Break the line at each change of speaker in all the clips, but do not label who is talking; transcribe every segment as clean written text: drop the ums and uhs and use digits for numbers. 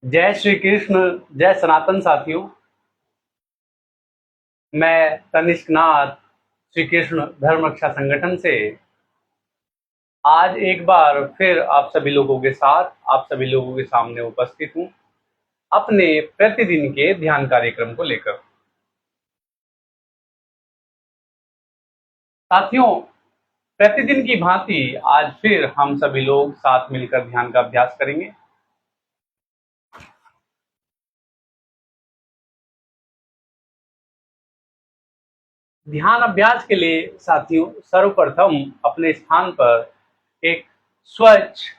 जय श्री कृष्ण। जय सनातन साथियों। मैं तनिष्क नाथ श्री कृष्ण धर्म रक्षा संगठन से आज एक बार फिर आप सभी लोगों के साथ आप सभी लोगों के सामने उपस्थित हूँ अपने प्रतिदिन के ध्यान कार्यक्रम को लेकर। साथियों, प्रतिदिन की भांति आज फिर हम सभी लोग साथ मिलकर ध्यान का अभ्यास करेंगे। ध्यान अभ्यास के लिए साथियों सर्वप्रथम अपने स्थान पर एक स्वच्छ,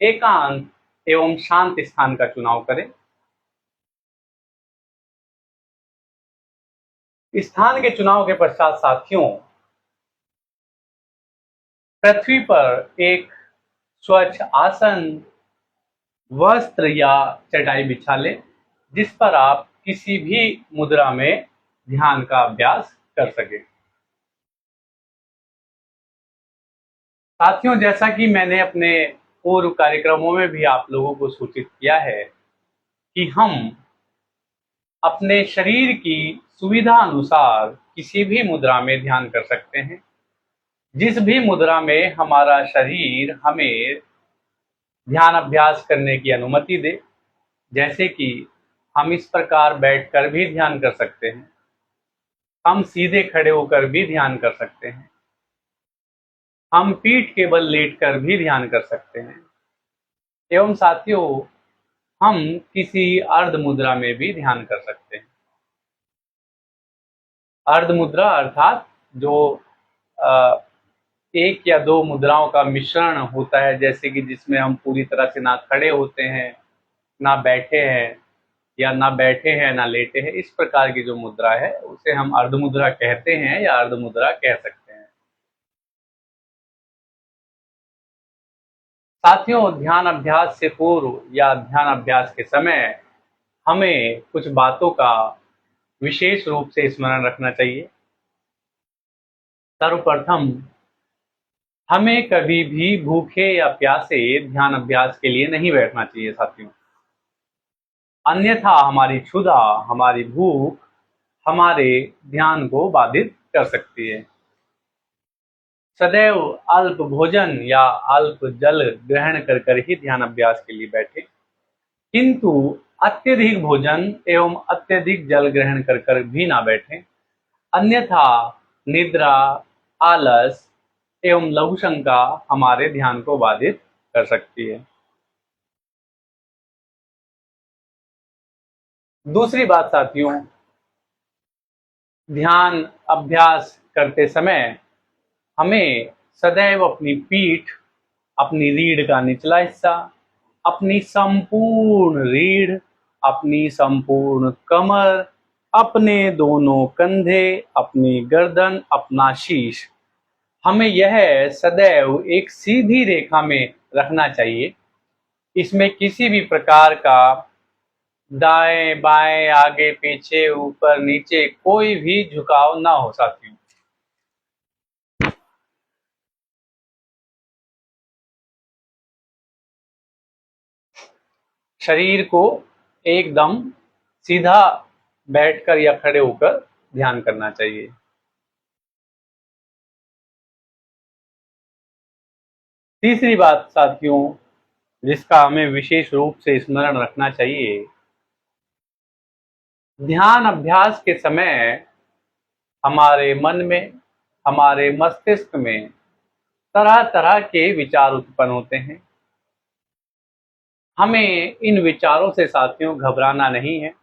एकांत एवं शांत स्थान का चुनाव करें। स्थान के चुनाव के पश्चात साथियों पृथ्वी पर एक स्वच्छ आसन, वस्त्र या चटाई बिछा लें जिस पर आप किसी भी मुद्रा में ध्यान का अभ्यास कर सकें। साथियों, जैसा कि मैंने अपने पूर्व कार्यक्रमों में भी आप लोगों को सूचित किया है कि हम अपने शरीर की सुविधा अनुसार किसी भी मुद्रा में ध्यान कर सकते हैं। जिस भी मुद्रा में हमारा शरीर हमें ध्यान अभ्यास करने की अनुमति दे, जैसे कि हम इस प्रकार बैठकर भी ध्यान कर सकते हैं, हम सीधे खड़े होकर भी ध्यान कर सकते हैं, हम पीठ के बल लेटकर भी ध्यान कर सकते हैं एवं साथियों हम किसी अर्ध मुद्रा में भी ध्यान कर सकते हैं। अर्ध मुद्रा अर्थात जो एक या दो मुद्राओं का मिश्रण होता है, जैसे कि जिसमें हम पूरी तरह से ना खड़े होते हैं, ना बैठे हैं, या ना बैठे हैं ना लेटे हैं। इस प्रकार की जो मुद्रा है उसे हम अर्ध मुद्रा कहते हैं या अर्ध मुद्रा कह सकते हैं। साथियों, ध्यान अभ्यास से पूर्व या ध्यान अभ्यास के समय हमें कुछ बातों का विशेष रूप से स्मरण रखना चाहिए। सर्वप्रथम हमें कभी भी भूखे या प्यासे ध्यान अभ्यास के लिए नहीं बैठना चाहिए साथियों, अन्यथा हमारी क्षुधा, हमारी भूख हमारे ध्यान को बाधित कर सकती है। सदैव अल्प भोजन या अल्प जल ग्रहण कर ही ध्यान अभ्यास के लिए बैठे, किंतु अत्यधिक भोजन एवं अत्यधिक जल ग्रहण कर भी ना बैठे, अन्यथा निद्रा, आलस एवं लघुशंका हमारे ध्यान को बाधित कर सकती है। दूसरी बात साथियों, ध्यान अभ्यास करते समय हमें सदैव अपनी पीठ, अपनी रीढ़ का निचला हिस्सा, अपनी संपूर्ण रीढ़, अपनी संपूर्ण कमर, अपने दोनों कंधे, अपनी गर्दन, अपना शीश, हमें यह सदैव एक सीधी रेखा में रखना चाहिए। इसमें किसी भी प्रकार का दाएं बाएं, आगे पीछे, ऊपर नीचे कोई भी झुकाव ना हो साथियों। शरीर को एकदम सीधा बैठकर या खड़े होकर ध्यान करना चाहिए। तीसरी बात साथियों जिसका हमें विशेष रूप से स्मरण रखना चाहिए, ध्यान अभ्यास के समय हमारे मन में, हमारे मस्तिष्क में तरह तरह के विचार उत्पन्न होते हैं। हमें इन विचारों से साथियों घबराना नहीं है,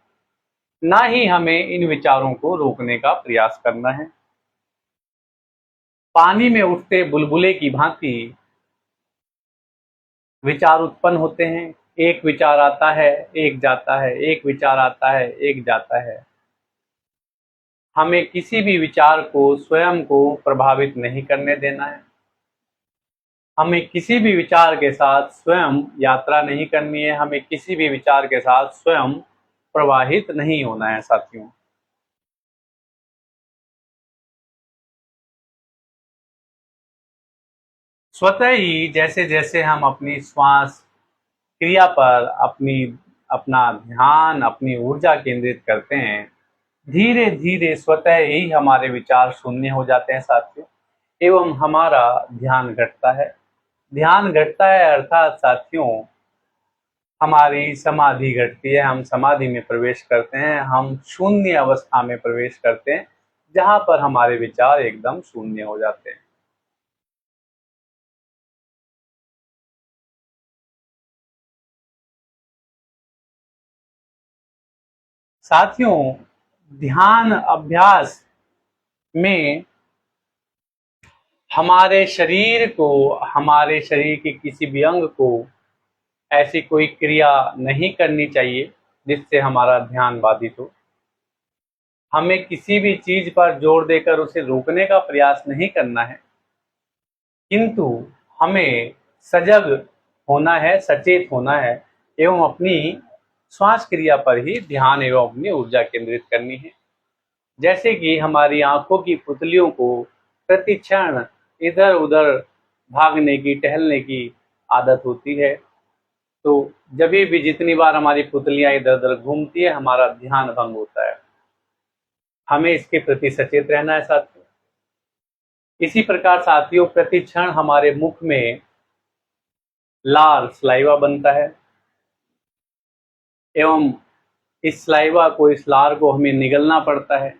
ना ही हमें इन विचारों को रोकने का प्रयास करना है। पानी में उठते बुलबुले की भांति विचार उत्पन्न होते हैं। एक विचार आता है, एक जाता है, एक विचार आता है, एक जाता है। हमें किसी भी विचार को स्वयं को प्रभावित नहीं करने देना है। हमें किसी भी विचार के साथ स्वयं यात्रा नहीं करनी है। हमें किसी भी विचार के साथ स्वयं प्रवाहित नहीं होना है साथियों। स्वतः ही जैसे जैसे हम अपनी श्वास क्रिया पर अपना ध्यान, अपनी ऊर्जा केंद्रित करते हैं, धीरे धीरे स्वतः ही हमारे विचार शून्य हो जाते हैं साथियों, एवं हमारा ध्यान घटता है। ध्यान घटता है अर्थात साथियों हमारी समाधि घटती है, हम समाधि में प्रवेश करते हैं, हम शून्य अवस्था में प्रवेश करते हैं, जहां पर हमारे विचार एकदम शून्य हो जाते हैं। साथियों, ध्यान अभ्यास में हमारे शरीर के किसी भी अंग को ऐसी कोई क्रिया नहीं करनी चाहिए जिससे हमारा ध्यान बाधित हो। हमें किसी भी चीज पर जोर देकर उसे रोकने का प्रयास नहीं करना है, किंतु हमें सजग होना है, सचेत होना है, एवं अपनी श्वास क्रिया पर ही ध्यान एवं अपनी ऊर्जा केंद्रित करनी है। जैसे कि हमारी आंखों की पुतलियों को प्रतिक्षण इधर उधर भागने की, टहलने की आदत होती है, तो जब भी जितनी बार हमारी पुतलियां इधर उधर घूमती है, हमारा ध्यान भंग होता है। हमें इसके प्रति सचेत रहना है साथियों। इसी प्रकार साथियों प्रति क्षण हमारे मुख में लार सलाइवा बनता है, एवं इस सलाइवा को, इस लार को हमें निगलना पड़ता है।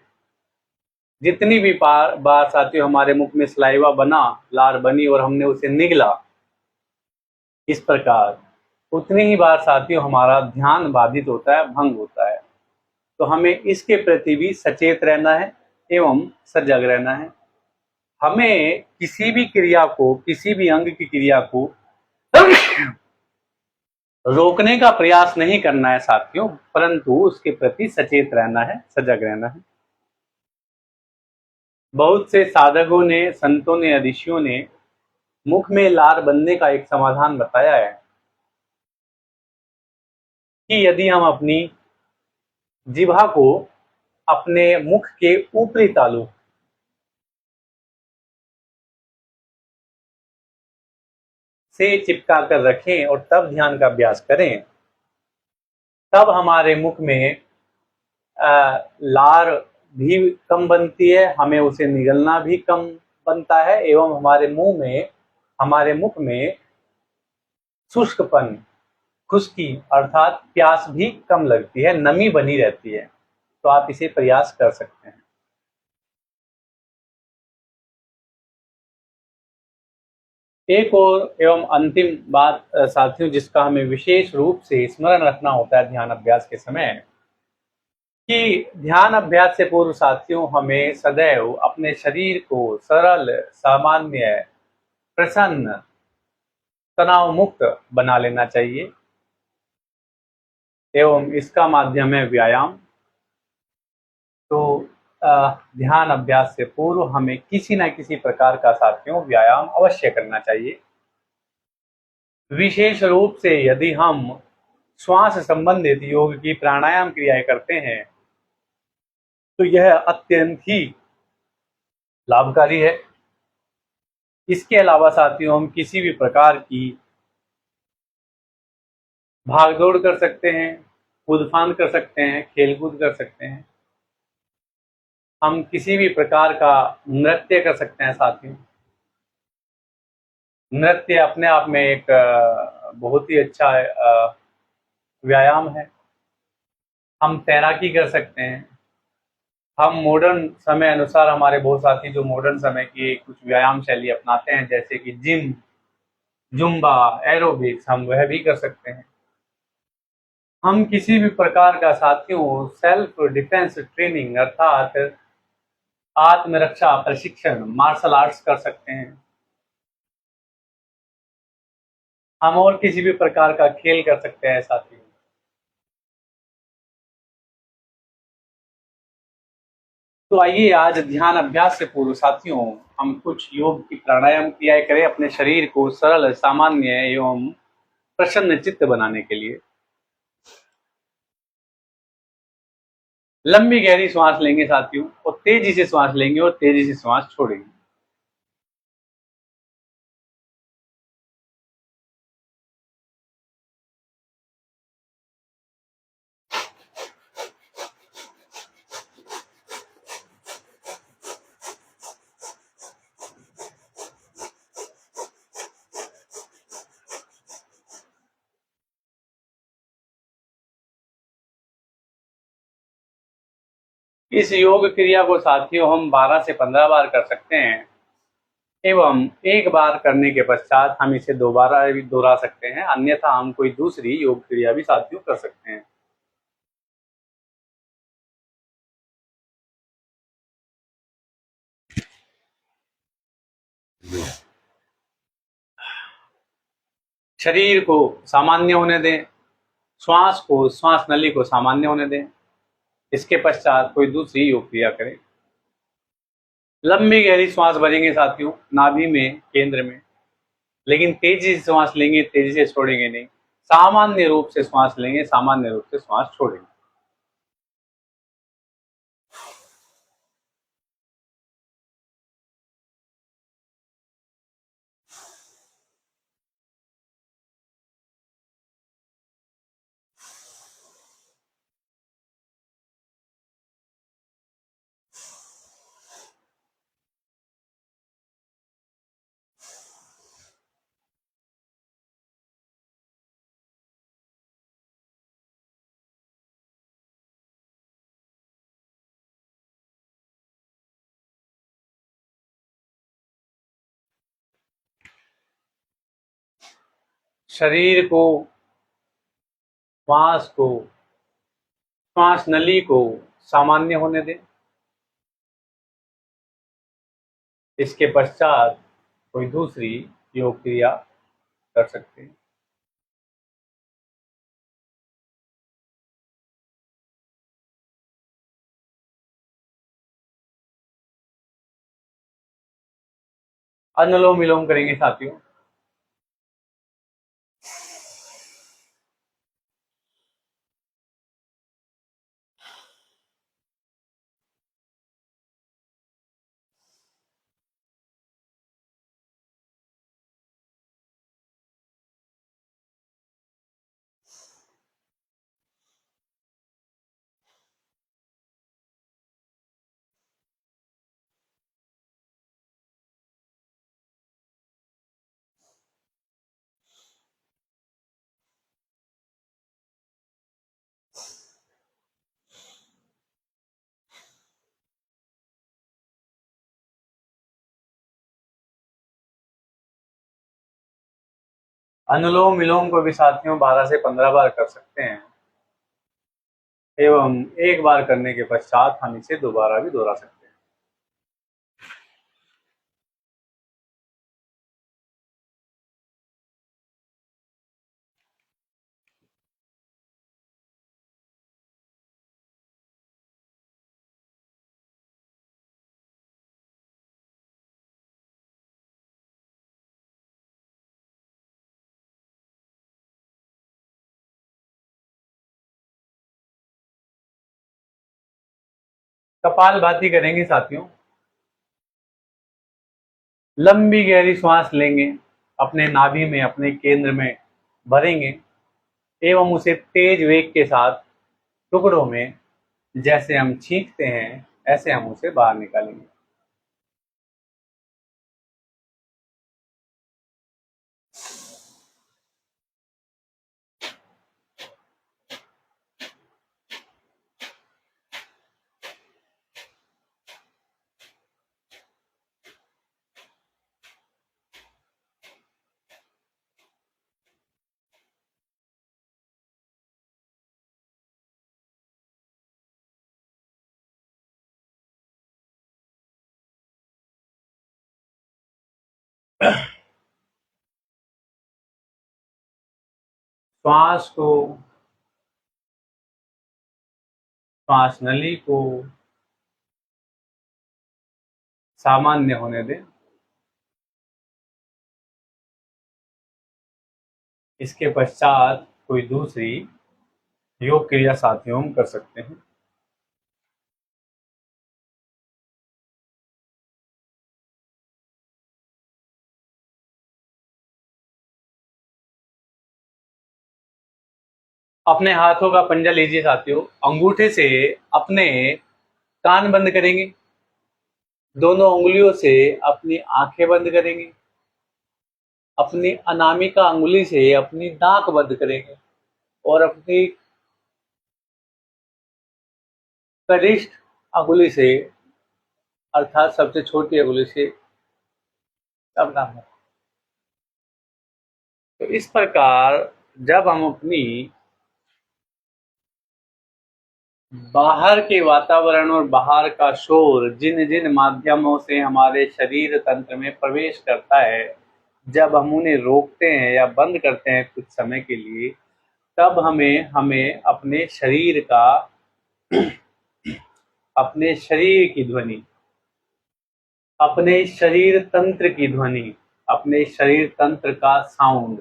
जितनी भी बार साथियों हमारे मुख में सलाइवा बना, लार बनी और हमने उसे निगला इस प्रकार, उतनी ही बार साथियों हमारा ध्यान बाधित होता है, भंग होता है। तो हमें इसके प्रति भी सचेत रहना है एवं सजग रहना है। हमें किसी भी क्रिया को, किसी भी अंग की क्रिया को रोकने का प्रयास नहीं करना है साथियों, परंतु उसके प्रति सचेत रहना है, सजग रहना है। बहुत से साधकों ने, संतों ने, ऋषियों ने मुख में लार बनने का एक समाधान बताया है कि यदि हम अपनी जिह्वा को अपने मुख के ऊपरी तालु से चिपका कर रखें और तब ध्यान का अभ्यास करें, तब हमारे मुख में लार भी कम बनती है, हमें उसे निगलना भी कम बनता है, एवं हमारे मुख में शुष्कपन, खुश्की अर्थात प्यास भी कम लगती है, नमी बनी रहती है। तो आप इसे प्रयास कर सकते हैं। एक और एवं अंतिम बात साथियों जिसका हमें विशेष रूप से स्मरण रखना होता है ध्यान अभ्यास के समय, कि ध्यान अभ्यास से पूर्व साथियों हमें सदैव अपने शरीर को सरल, सामान्य, प्रसन्न, तनाव मुक्त बना लेना चाहिए, एवं इसका माध्यम है व्यायाम। तो ध्यान अभ्यास से पूर्व हमें किसी न किसी प्रकार का साथियों व्यायाम अवश्य करना चाहिए। विशेष रूप से यदि हम श्वास संबंधित योग की प्राणायाम क्रियाएं करते हैं तो यह अत्यंत ही लाभकारी है। इसके अलावा साथियों हम किसी भी प्रकार की भागदौड़ कर सकते हैं, कूद-फान कर सकते हैं, खेल-कूद कर सकते हैं, हम किसी भी प्रकार का नृत्य कर सकते हैं साथियों। नृत्य अपने आप में एक बहुत ही अच्छा व्यायाम है। हम तैराकी कर सकते हैं। हम मॉडर्न समय अनुसार, हमारे बहुत साथी जो मॉडर्न समय की कुछ व्यायाम शैली अपनाते हैं, जैसे कि जिम, जुम्बा, एरोबिक्स, हम वह भी कर सकते हैं। हम किसी भी प्रकार का साथियों सेल्फ डिफेंस ट्रेनिंग अर्थात आत्मरक्षा प्रशिक्षण, मार्शल आर्ट्स कर सकते हैं। हम और किसी भी प्रकार का खेल कर सकते हैं साथियों। तो आइए आज ध्यान अभ्यास से पूर्व साथियों हम कुछ योग की प्राणायाम क्रियाएं करें अपने शरीर को सरल, सामान्य एवं प्रसन्न चित्त बनाने के लिए। लंबी गहरी श्वास लेंगे साथियों, और तेजी से श्वास लेंगे और तेजी से श्वास छोड़ेंगे। इस योग क्रिया को साथियों हम 12 से 15 बार कर सकते हैं एवं एक बार करने के पश्चात हम इसे दोबारा भी दोहरा सकते हैं, अन्यथा हम कोई दूसरी योग क्रिया भी साथियों कर सकते हैं। शरीर को सामान्य होने दें, श्वास नली को सामान्य होने दें। इसके पश्चात कोई दूसरी योग क्रिया करें। लंबी गहरी श्वास भरेंगे साथियों नाभि में, केंद्र में, लेकिन तेजी से श्वास लेंगे, तेजी से छोड़ेंगे नहीं। सामान्य रूप से श्वास लेंगे, सामान्य रूप से श्वास छोड़ेंगे। शरीर को, श्वास नली को सामान्य होने दें। इसके पश्चात कोई दूसरी योग क्रिया कर सकते हैं। अनुलोम विलोम करेंगे साथियों। अनुलोम विलोम को भी साथियों 12 से 15 बार कर सकते हैं एवं एक बार करने के पश्चात हम इसे दोबारा भी दोहरा सकते हैं। कपालभाति करेंगे साथियों। लंबी गहरी श्वास लेंगे, अपने नाभि में, अपने केंद्र में भरेंगे एवं उसे तेज वेग के साथ टुकड़ों में, जैसे हम छींकते हैं ऐसे हम उसे बाहर निकालेंगे। श्वास को, श्वास नली को सामान्य होने दें। इसके पश्चात कोई दूसरी योग क्रिया साथियों हम कर सकते हैं। अपने हाथों का पंजा लीजिए साथियों, अंगूठे से अपने कान बंद करेंगे, दोनों उंगलियों से अपनी आंखें बंद करेंगे, अपनी अनामिका अंगुली से अपनी नाक बंद करेंगे और अपनी कनिष्ठ अंगुली से, अर्थात सबसे छोटी अंगुली से करना है। तो इस प्रकार जब हम अपनी बाहर के वातावरण और बाहर का शोर जिन जिन माध्यमों से हमारे शरीर तंत्र में प्रवेश करता है, जब हम उन्हें रोकते हैं या बंद करते हैं कुछ समय के लिए, तब हमें हमें अपने शरीर की ध्वनि, अपने शरीर तंत्र की ध्वनि, अपने शरीर तंत्र का साउंड,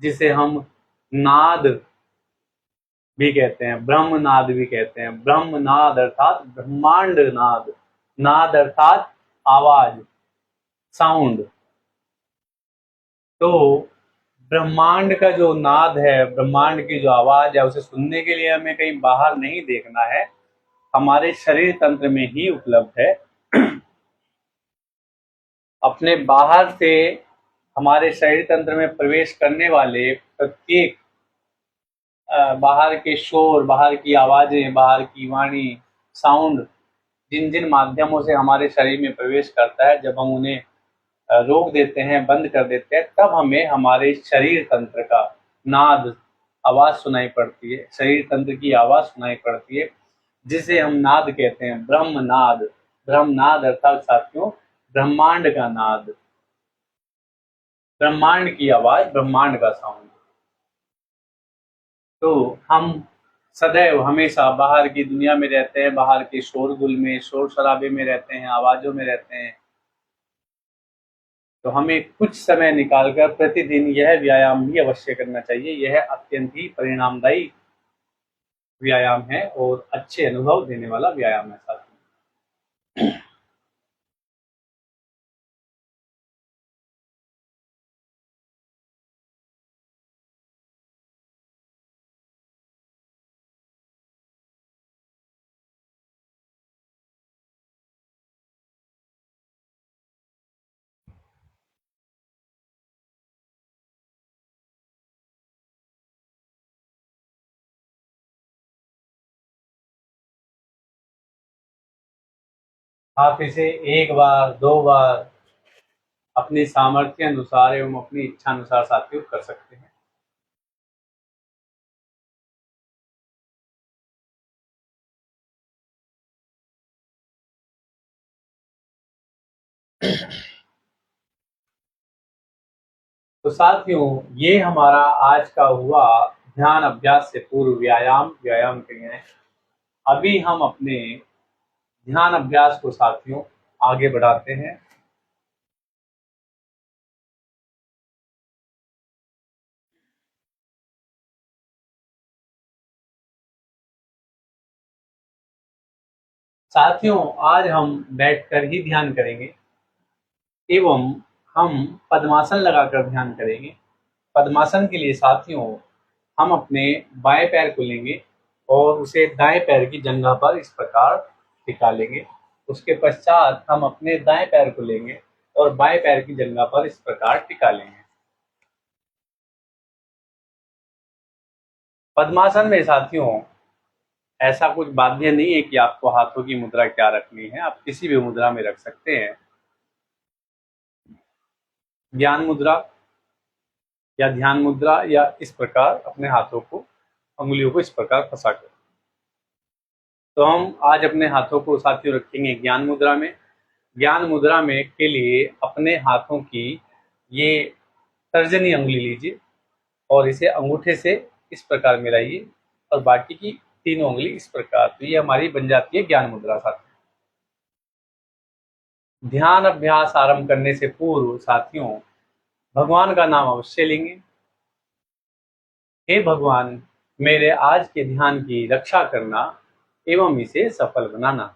जिसे हम नाद भी कहते हैं, ब्रह्मनाद भी कहते हैं। ब्रह्मनाद अर्थात ब्रह्मांड नाद, नाद अर्थात आवाज, साउंड। तो ब्रह्मांड का जो नाद है, ब्रह्मांड की जो आवाज है, उसे सुनने के लिए हमें कहीं बाहर नहीं देखना है, हमारे शरीर तंत्र में ही उपलब्ध है। अपने बाहर से हमारे शरीर तंत्र में प्रवेश करने वाले प्रत्येक बाहर के शोर, बाहर की आवाजें, बाहर की वाणी, साउंड, जिन जिन माध्यमों से हमारे शरीर में प्रवेश करता है, जब हम उन्हें रोक देते हैं, बंद कर देते हैं, तब हमें हमारे शरीर तंत्र का नाद, आवाज सुनाई पड़ती है, शरीर तंत्र की आवाज सुनाई पड़ती है, जिसे हम नाद कहते हैं, ब्रह्मनाद। ब्रह्मनाद अर्थात साथियों ब्रह्मांड का नाद, ब्रह्मांड की आवाज, ब्रह्मांड का साउंड। तो हम सदैव हमेशा बाहर की दुनिया में रहते हैं, बाहर के शोरगुल में, शोर शराबे में रहते हैं, आवाजों में रहते हैं। तो हमें कुछ समय निकालकर प्रतिदिन यह व्यायाम भी अवश्य करना चाहिए। यह अत्यंत ही परिणामदायी व्यायाम है और अच्छे अनुभव देने वाला व्यायाम है साथियों। आप इसे एक बार, दो बार अपनी सामर्थ्य अनुसार एवं अपनी इच्छा अनुसार साथियों कर सकते हैं। तो साथियों ये हमारा आज का हुआ ध्यान अभ्यास से पूर्व व्यायाम क्रियाएं। अभी हम अपने ध्यान अभ्यास को साथियों आगे बढ़ाते हैं। साथियों आज हम बैठकर ही ध्यान करेंगे एवं हम पद्मासन लगाकर ध्यान करेंगे। पद्मासन के लिए साथियों हम अपने बाएं पैर को लेंगे और उसे दाएं पैर की जंघा पर इस प्रकार टिका लेंगे। उसके पश्चात हम अपने दाएं पैर को लेंगे और बाएं पैर की जंघा पर इस प्रकार टिका लेंगे। पद्मासन में साथियों ऐसा कुछ बाध्य नहीं है कि आपको हाथों की मुद्रा क्या रखनी है, आप किसी भी मुद्रा में रख सकते हैं। ज्ञान मुद्रा या ध्यान मुद्रा या इस प्रकार अपने हाथों को, अंगुलियों को इस प्रकार फंसा कर। तो हम आज अपने हाथों को साथियों रखेंगे ज्ञान मुद्रा में। ज्ञान मुद्रा में के लिए अपने हाथों की ये तर्जनी अंगुली लीजिए और इसे अंगूठे से इस प्रकार मिलाइए और बाकी की तीनों उंगली इस प्रकार। तो ये हमारी बन जाती है ज्ञान मुद्रा साथियों। ध्यान अभ्यास आरंभ करने से पूर्व साथियों भगवान का नाम अवश्य लेंगे। हे भगवान, मेरे आज के ध्यान की रक्षा करना एवं इसे सफल बनाना।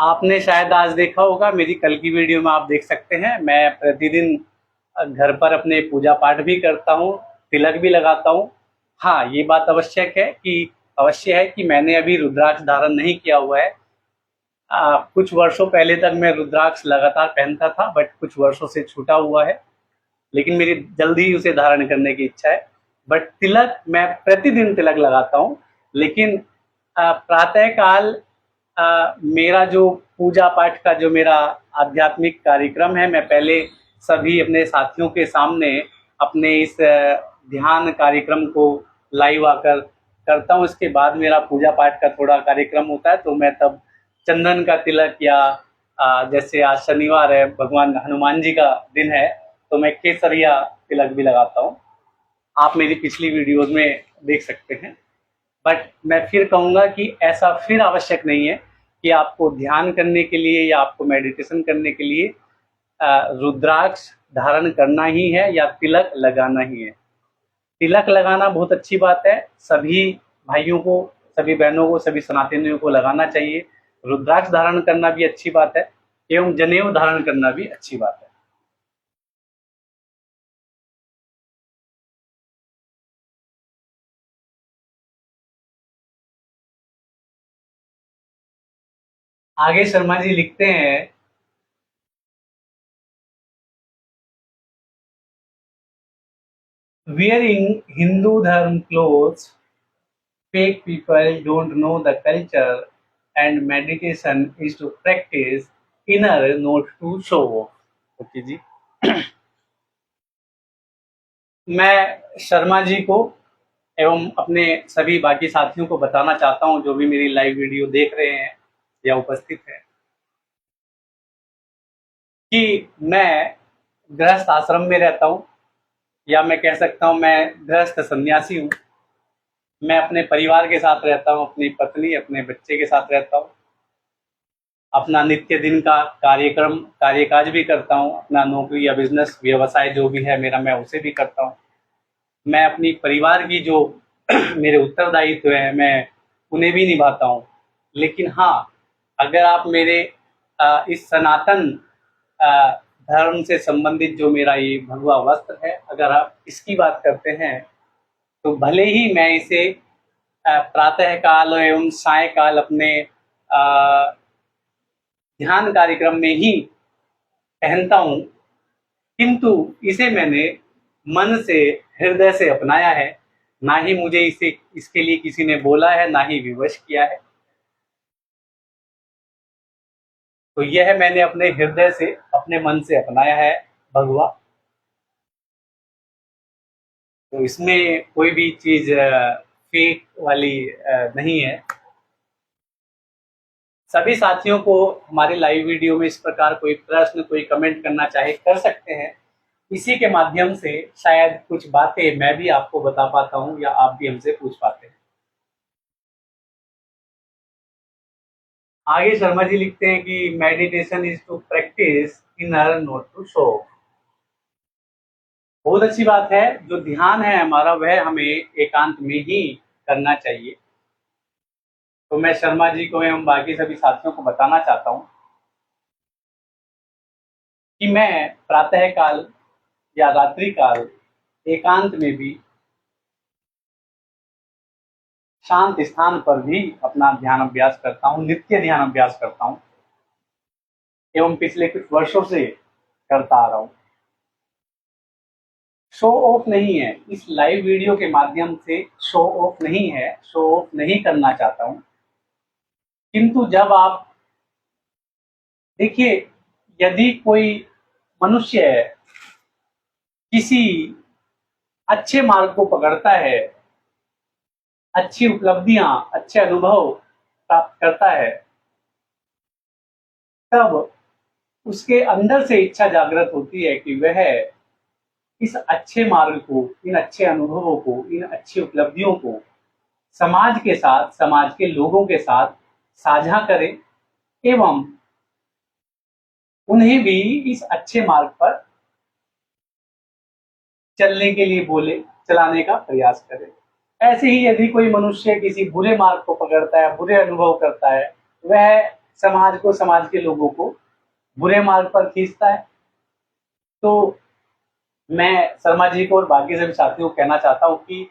आपने शायद आज देखा होगा, मेरी कल की वीडियो में आप देख सकते हैं, मैं प्रतिदिन घर पर अपने पूजा पाठ भी करता हूँ, तिलक भी लगाता हूँ। हाँ, ये बात अवश्य है कि मैंने अभी रुद्राक्ष धारण नहीं किया हुआ है। कुछ वर्षों पहले तक मैं रुद्राक्ष लगातार पहनता था, बट कुछ वर्षों से छूटा हुआ है, लेकिन मेरी जल्दी ही उसे धारण करने की इच्छा है। बट तिलक मैं प्रतिदिन तिलक लगाता हूँ, लेकिन प्रातः काल मेरा जो पूजा पाठ का जो मेरा आध्यात्मिक कार्यक्रम है, मैं पहले सभी अपने साथियों के सामने अपने इस ध्यान कार्यक्रम को लाइव आकर करता हूँ। इसके बाद मेरा पूजा पाठ का थोड़ा कार्यक्रम होता है, तो मैं तब चंदन का तिलक या जैसे आज शनिवार है, भगवान हनुमान जी का दिन है, तो मैं केसरिया तिलक भी लगाता हूँ। आप मेरी पिछली वीडियोस में देख सकते हैं। बट मैं फिर कहूँगा कि ऐसा फिर आवश्यक नहीं है कि आपको ध्यान करने के लिए या आपको मेडिटेशन करने के लिए रुद्राक्ष धारण करना ही है या तिलक लगाना ही है। तिलक लगाना बहुत अच्छी बात है, सभी भाइयों को, सभी बहनों को, सभी सनातनियों को लगाना चाहिए। रुद्राक्ष धारण करना भी अच्छी बात है, एवं जनेऊ धारण करना भी अच्छी बात है। आगे शर्मा जी लिखते हैं, wearing Hindu dharm clothes, fake people don't know the culture, and meditation is to practice inner, not to show off. Okay जी। मैं शर्मा जी को एवं अपने सभी बाकी साथियों को बताना चाहता हूं, जो भी मेरी लाइव वीडियो देख रहे हैं या उपस्थित हैं, कि मैं गृहस्थ आश्रम में रहता हूं, या मैं कह सकता हूं मैं गृहस्थ सन्यासी हूं। मैं अपने परिवार के साथ रहता हूं, अपनी पत्नी, अपने बच्चे के साथ रहता हूं। अपना नित्य दिन का कार्यकाज भी करता हूं, अपना नौकरी या बिजनेस व्यवसाय जो भी है मेरा, मैं उसे भी करता हूं। मैं अपनी परिवार की जो मेरे उत्तरदायित्व है, मैं उन्हें भी निभाता हूँ। लेकिन हाँ, अगर आप मेरे इस सनातन धर्म से संबंधित जो मेरा ये भगवा वस्त्र है, अगर आप इसकी बात करते हैं, तो भले ही मैं इसे प्रातः काल एवं सायकाल अपने ध्यान कार्यक्रम में ही पहनता हूँ, किंतु इसे मैंने मन से, हृदय से अपनाया है। ना ही मुझे इसके लिए किसी ने बोला है, ना ही विवश किया है। तो यह मैंने अपने हृदय से, अपने मन से अपनाया है भगवा। तो इसमें कोई भी चीज फेक वाली नहीं है। सभी साथियों को हमारे लाइव वीडियो में इस प्रकार कोई प्रश्न, कोई कमेंट करना चाहे कर सकते हैं। इसी के माध्यम से शायद कुछ बातें मैं भी आपको बता पाता हूँ, या आप भी हमसे पूछ पाते हैं। आगे शर्मा जी लिखते हैं कि meditation is to practice inner, not to show. बहुत अच्छी बात है। जो ध्यान है हमारा, वह हमें एकांत में ही करना चाहिए। तो मैं शर्मा जी को एवं बाकी सभी साथियों को बताना चाहता हूँ कि मैं प्रातः काल या रात्रि काल एकांत में भी, शांत स्थान पर भी अपना ध्यान अभ्यास करता हूँ, नित्य ध्यान अभ्यास करता हूँ, एवं पिछले कुछ वर्षों से करता आ रहा हूँ। शो ऑफ नहीं है, इस लाइव वीडियो के माध्यम से शो ऑफ नहीं है, शो ऑफ नहीं करना चाहता हूँ। किंतु जब आप देखिए, यदि कोई मनुष्य किसी अच्छे मार्ग को पकड़ता है, अच्छी उपलब्धियां, अच्छे अनुभव प्राप्त करता है, तब उसके अंदर से इच्छा जागृत होती है कि वह इस अच्छे मार्ग को, इन अच्छे अनुभवों को, इन अच्छी उपलब्धियों को समाज के साथ, समाज के लोगों के साथ साझा करे, एवं उन्हें भी इस अच्छे मार्ग पर चलने के लिए बोले, चलाने का प्रयास करे। ऐसे ही यदि कोई मनुष्य किसी बुरे मार्ग को पकड़ता है, बुरे अनुभव करता है, वह समाज के लोगों को बुरे मार्ग पर खींचता है। तो मैं शर्मा जी को और बाकी सभी साथियों को कहना चाहता हूँ कि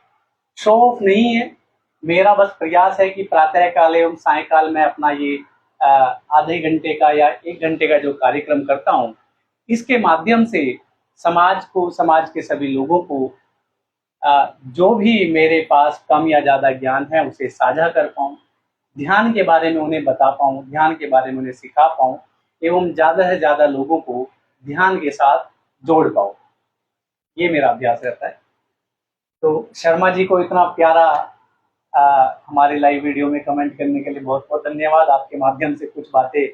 शो ऑफ नहीं है, मेरा बस प्रयास है कि प्रातः काल एवं सायकाल में अपना ये आधे घंटे का या 1 घंटे का जो कार्यक्रम करता हूँ, इसके माध्यम से समाज के सभी लोगों को जो भी मेरे पास कम या ज़्यादा ज्ञान है उसे साझा कर पाऊँ, ध्यान के बारे में उन्हें बता पाऊँ, ध्यान के बारे में उन्हें सिखा पाऊँ एवं ज़्यादा से ज़्यादा लोगों को ध्यान के साथ जोड़ पाऊँ, ये मेरा अभ्यास रहता है। तो शर्मा जी को इतना प्यारा हमारे लाइव वीडियो में कमेंट करने के लिए बहुत बहुत धन्यवाद। आपके माध्यम से कुछ बातें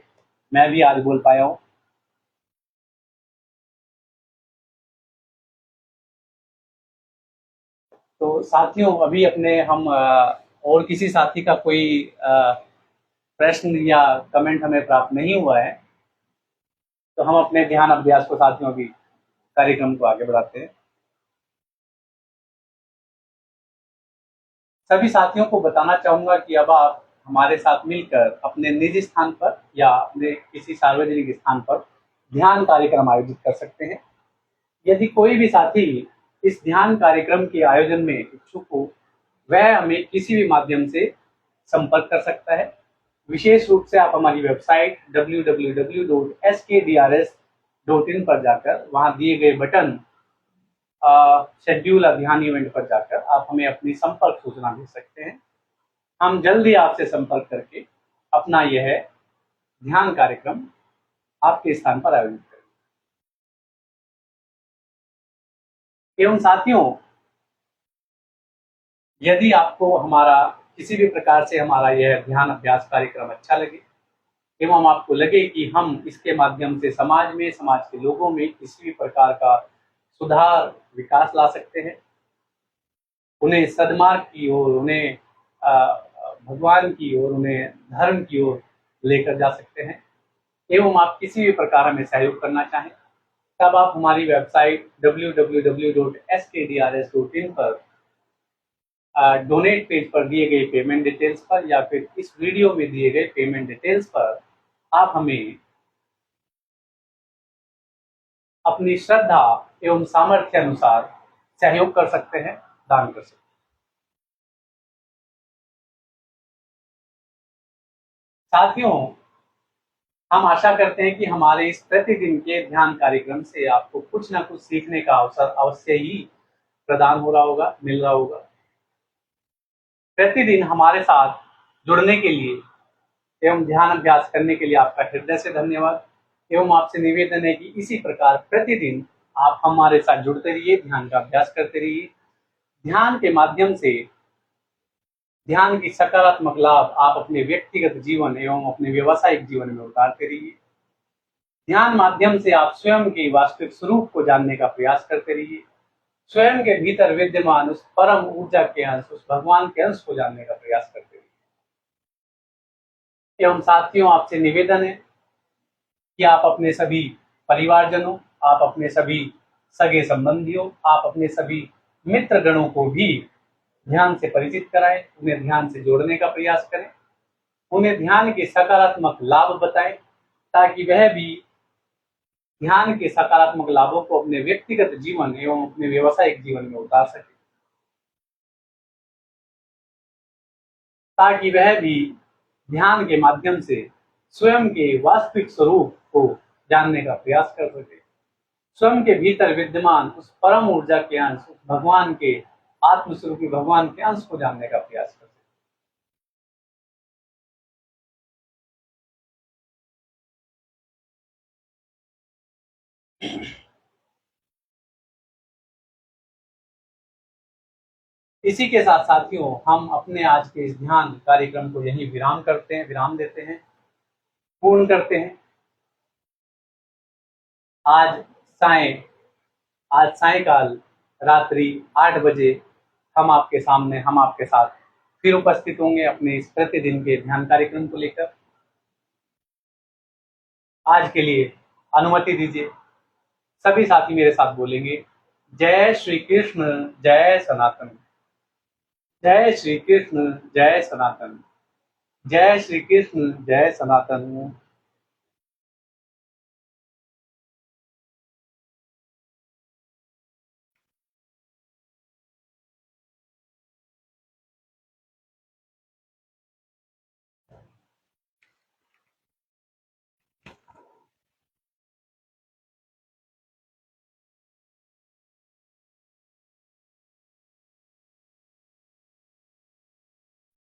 मैं भी आज बोल पाया हूँ। तो साथियों, अभी अपने हम और किसी साथी का कोई प्रश्न या कमेंट हमें प्राप्त नहीं हुआ है, तो हम अपने ध्यान अभ्यास को साथियों भी कार्यक्रम को आगे बढ़ाते हैं। सभी साथियों को बताना चाहूंगा कि अब आप हमारे साथ मिलकर अपने निजी स्थान पर या अपने किसी सार्वजनिक स्थान पर ध्यान कार्यक्रम आयोजित कर सकते हैं। यदि कोई भी साथी इस ध्यान कार्यक्रम के आयोजन में इच्छुक हो, वह हमें किसी भी माध्यम से संपर्क कर सकता है। विशेष रूप से आप हमारी वेबसाइट www.skdrs.in पर जाकर वहां दिए गए बटन शेड्यूल ध्यान इवेंट पर जाकर आप हमें अपनी संपर्क सूचना भेज सकते हैं। हम जल्द ही आपसे संपर्क करके अपना यह ध्यान कार्यक्रम आपके स्थान पर आयोजित करेंगे। एवं साथियों, यदि आपको हमारा किसी भी प्रकार से हमारा यह ध्यान अभ्यास कार्यक्रम अच्छा लगे एवं आपको लगे कि हम इसके माध्यम से समाज के लोगों में किसी भी प्रकार का सुधार विकास ला सकते हैं, उन्हें सद्मार्ग की ओर, उन्हें भगवान की ओर, उन्हें धर्म की ओर लेकर जा सकते हैं, एवं आप किसी भी प्रकार में सहयोग करना चाहें, तब आप हमारी वेबसाइट www.skdrs.in पर डोनेट पेज पर दिए गए पेमेंट डिटेल्स पर या फिर इस वीडियो में दिए गए पेमेंट डिटेल्स पर आप हमें अपनी श्रद्धा एवं सामर्थ्य अनुसार सहयोग कर सकते हैं, दान कर सकते हैं। साथियों, हम आशा करते हैं कि हमारे इस प्रतिदिन के ध्यान कार्यक्रम से आपको कुछ ना कुछ सीखने का अवसर अवश्य ही प्रदान हो रहा होगा, मिल रहा होगा। प्रतिदिन हमारे साथ जुड़ने के लिए एवं ध्यान अभ्यास करने के लिए आपका हृदय से धन्यवाद एवं आपसे निवेदन है कि इसी प्रकार प्रतिदिन आप हमारे साथ जुड़ते रहिए, ध्यान का अभ्यास करते रहिए। ध्यान के माध्यम से ध्यान की सकारात्मक लाभ आप अपने व्यक्तिगत जीवन एवं अपने व्यावसायिक जीवन में उतारते रहिए। ध्यान माध्यम से आप स्वयं के वास्तविक स्वरूप को जानने का प्रयास करते रहिए, स्वयं के भीतर विद्यमान उस परम ऊर्जा के अंश, उस भगवान के अंश को जानने का प्रयास करते रहिए। एवं साथियों, आपसे निवेदन है कि आप अपने सभी परिवारजनों, आप अपने सभी सगे संबंधियों, आप अपने सभी मित्र गणों को भी ध्यान से परिचित कराएं, उन्हें ध्यान से जोड़ने का प्रयास करें, उन्हें ध्यान के सकारात्मक लाभ बताएं, ताकि वह भी ध्यान के सकारात्मक लाभों को अपने व्यक्तिगत जीवन एवं अपने व्यावसायिक जीवन में उतार सके, ताकि वह भी ध्यान के माध्यम से स्वयं के वास्तविक स्वरूप को जानने का प्रयास कर सके, स्वयं के भीतर विद्यमान उस परम ऊर्जा के अंश, उस भगवान के आत्मस्वरूपी भगवान के अंश को जानने का प्रयास कर सके। इसी के साथ साथियों, हम अपने आज के इस ध्यान कार्यक्रम को यहीं विराम देते हैं, पूर्ण करते हैं। आज सायंकाल रात्रि 8 बजे हम आपके साथ फिर उपस्थित होंगे अपने इस प्रतिदिन के ध्यान कार्यक्रम को लेकर। आज के लिए अनुमति दीजिए, सभी साथी मेरे साथ बोलेंगे, जय श्री कृष्ण, जय सनातन। जय श्री कृष्ण, जय सनातन। जय श्री कृष्ण, जय सनातन।